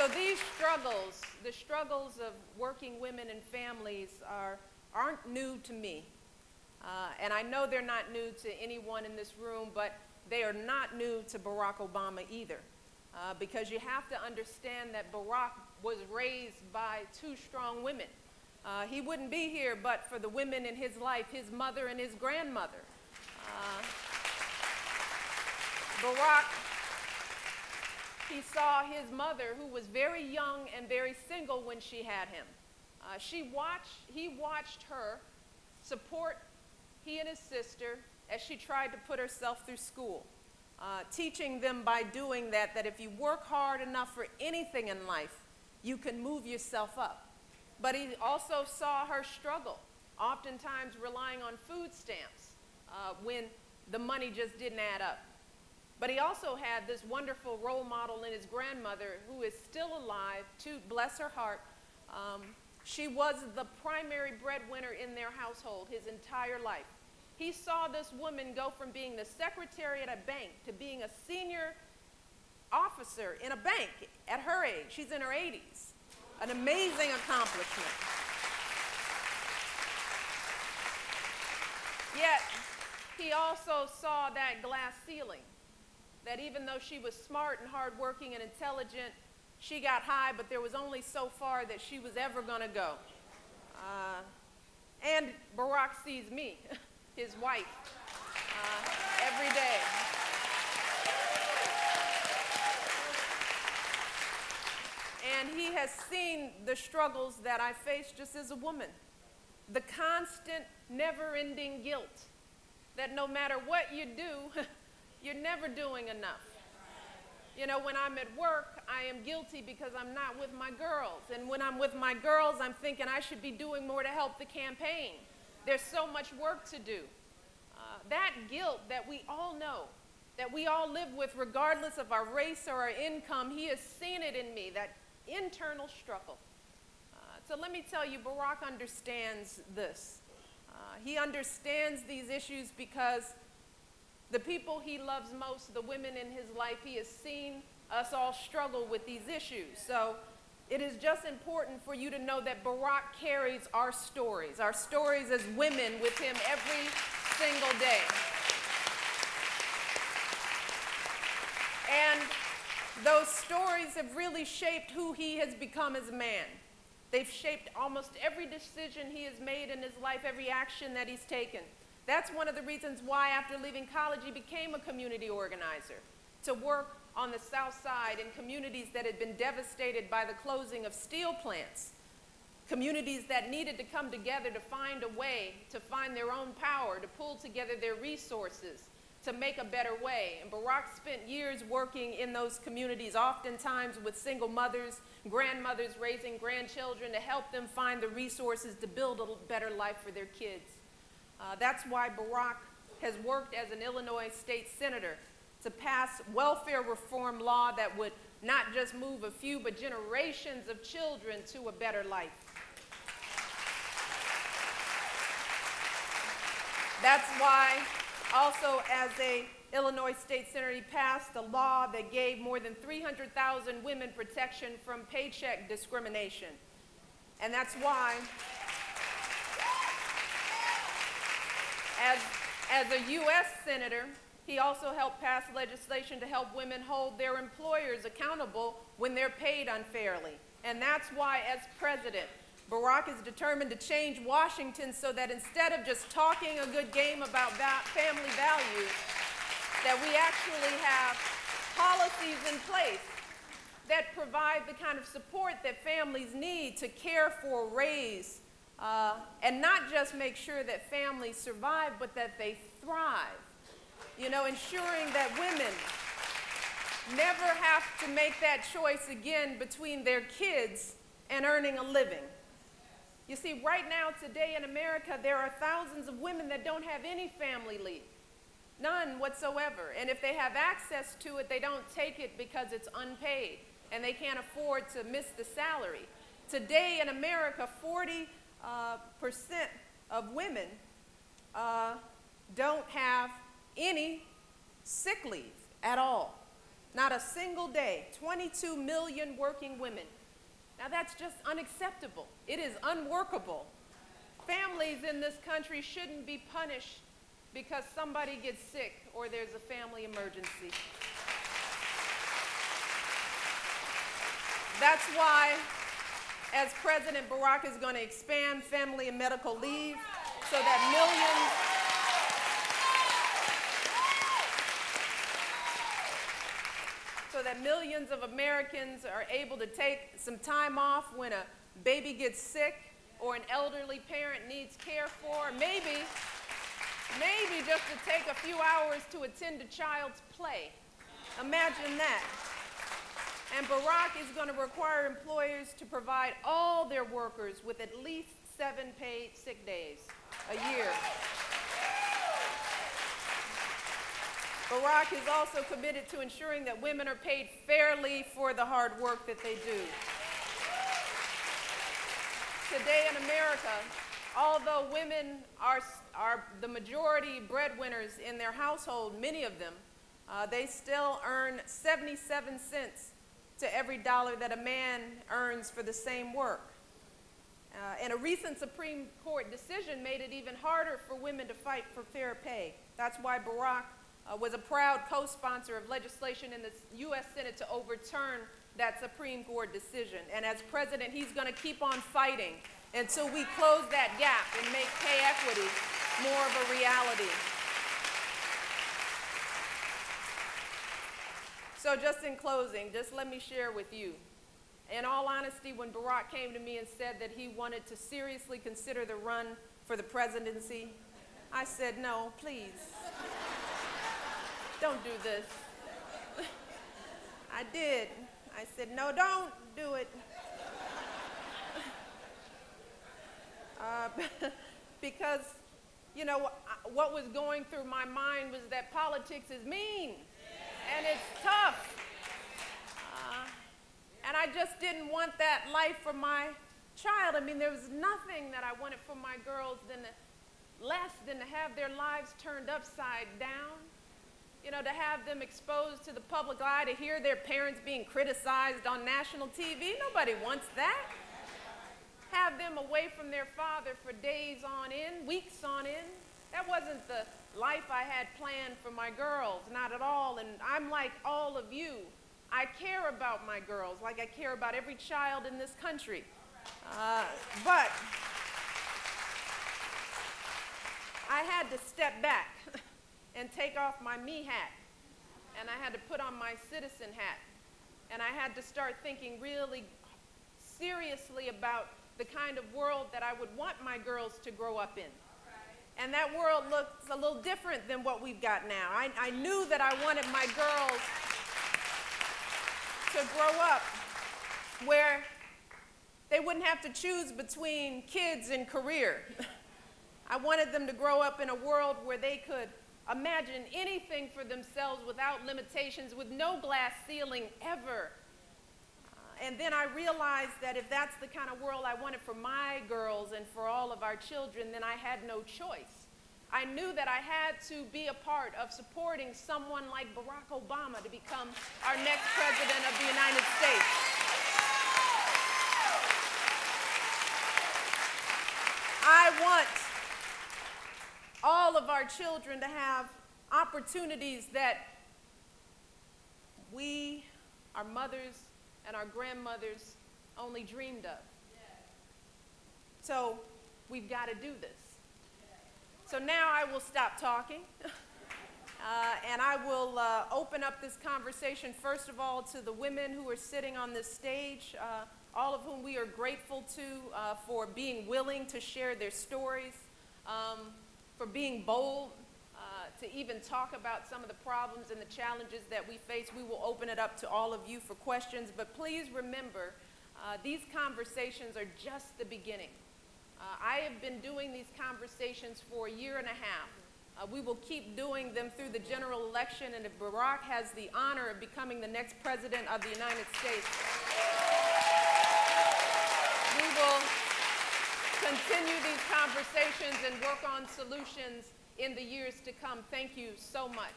So these struggles, the struggles of working women and families aren't new to me. And I know they're not new to anyone in this room, but they are not new to Barack Obama either. Because you have to understand that Barack was raised by two strong women. He wouldn't be here but for the women in his life, his mother and his grandmother. Barack, he saw his mother, who was very young and very single when she had him. He watched her support he and his sister as she tried to put herself through school, teaching them by doing that if you work hard enough for anything in life, you can move yourself up. But he also saw her struggle, oftentimes relying on food stamps when the money just didn't add up. But he also had this wonderful role model in his grandmother, who is still alive, bless her heart. She was the primary breadwinner in their household his entire life. He saw this woman go from being the secretary at a bank to being a senior officer in a bank at her age. She's in her 80s. An amazing accomplishment. Yet, he also saw that glass ceiling, that even though she was smart and hardworking and intelligent, she got high, but there was only so far that she was ever going to go. And Barack sees me, his wife, every day. And he has seen the struggles that I face just as a woman. The constant, never-ending guilt that no matter what you do, you're never doing enough. You know, when I'm at work, I am guilty because I'm not with my girls. And when I'm with my girls, I'm thinking I should be doing more to help the campaign. There's so much work to do. That guilt that we all know, that we all live with regardless of our race or our income, he has seen it in me, that internal struggle. So let me tell you, Barack understands this. He understands these issues because the people he loves most, the women in his life, he has seen us all struggle with these issues. So it is just important for you to know that Barack carries our stories as women with him every single day. And those stories have really shaped who he has become as a man. They've shaped almost every decision he has made in his life, every action that he's taken. That's one of the reasons why after leaving college he became a community organizer, to work on the South Side in communities that had been devastated by the closing of steel plants, communities that needed to come together to find a way to find their own power, to pull together their resources, to make a better way. And Barack spent years working in those communities, oftentimes with single mothers, grandmothers raising grandchildren, to help them find the resources to build a better life for their kids. That's why Barack has worked as an Illinois state senator to pass welfare reform law that would not just move a few, but generations of children to a better life. That's why also as an Illinois state senator, he passed a law that gave more than 300,000 women protection from paycheck discrimination. And that's why as a U.S. senator, he also helped pass legislation to help women hold their employers accountable when they're paid unfairly. And that's why, as president, Barack is determined to change Washington so that instead of just talking a good game about family values, that we actually have policies in place that provide the kind of support that families need to care for, raise, and not just make sure that families survive, but that they thrive. You know, ensuring that women never have to make that choice again between their kids and earning a living. You see, right now, today in America, there are thousands of women that don't have any family leave. None whatsoever. And if they have access to it, they don't take it because it's unpaid, and they can't afford to miss the salary. Today in America, 40% of women don't have any sick leave at all. Not a single day. 22 million working women. Now that's just unacceptable. It is unworkable. Families in this country shouldn't be punished because somebody gets sick or there's a family emergency. That's why, as President Barack is going to expand family and medical leave so that millions of Americans are able to take some time off when a baby gets sick or an elderly parent needs care for, maybe just to take a few hours to attend a child's play. Imagine that. And Barack is going to require employers to provide all their workers with at least 7 paid sick days a year. Barack is also committed to ensuring that women are paid fairly for the hard work that they do. Today in America, although women are the majority breadwinners in their household, many of them, they still earn 77 cents to every dollar that a man earns for the same work. And a recent Supreme Court decision made it even harder for women to fight for fair pay. That's why Barack was a proud co-sponsor of legislation in the U.S. Senate to overturn that Supreme Court decision. And as president, he's going to keep on fighting until we close that gap and make pay equity more of a reality. So just in closing, just let me share with you. In all honesty, when Barack came to me and said that he wanted to seriously consider the run for the presidency, I said, no, please. Don't do this. I did. I said, no, don't do it. Because, you know, what was going through my mind was that politics is mean and it's tough. And I just didn't want that life for my child. I mean, there was nothing that I wanted for my girls less than to have their lives turned upside down. You know, to have them exposed to the public eye, to hear their parents being criticized on national TV. Nobody wants that. Have them away from their father for days on end, weeks on end. That wasn't the life I had planned for my girls, not at all. And I'm like all of you. I care about my girls like I care about every child in this country. But I had to step back and take off my me hat, and I had to put on my citizen hat, and I had to start thinking really seriously about the kind of world that I would want my girls to grow up in. And that world looks a little different than what we've got now. I knew that I wanted my girls to grow up where they wouldn't have to choose between kids and career. I wanted them to grow up in a world where they could imagine anything for themselves without limitations, with no glass ceiling ever. And then I realized that if that's the kind of world I wanted for my girls and for all of our children, then I had no choice. I knew that I had to be a part of supporting someone like Barack Obama to become our next president of the United States. I want all of our children to have opportunities that we, our mothers and our grandmothers, only dreamed of. So we've got to do this. So now I will stop talking and I will open up this conversation first of all to the women who are sitting on this stage, all of whom we are grateful to for being willing to share their stories, for being bold to even talk about some of the problems and the challenges that we face. We will open it up to all of you for questions, but please remember, these conversations are just the beginning. I have been doing these conversations for a year and a half. We will keep doing them through the general election, and if Barack has the honor of becoming the next president of the United States, we will continue these conversations and work on solutions in the years to come. Thank you so much.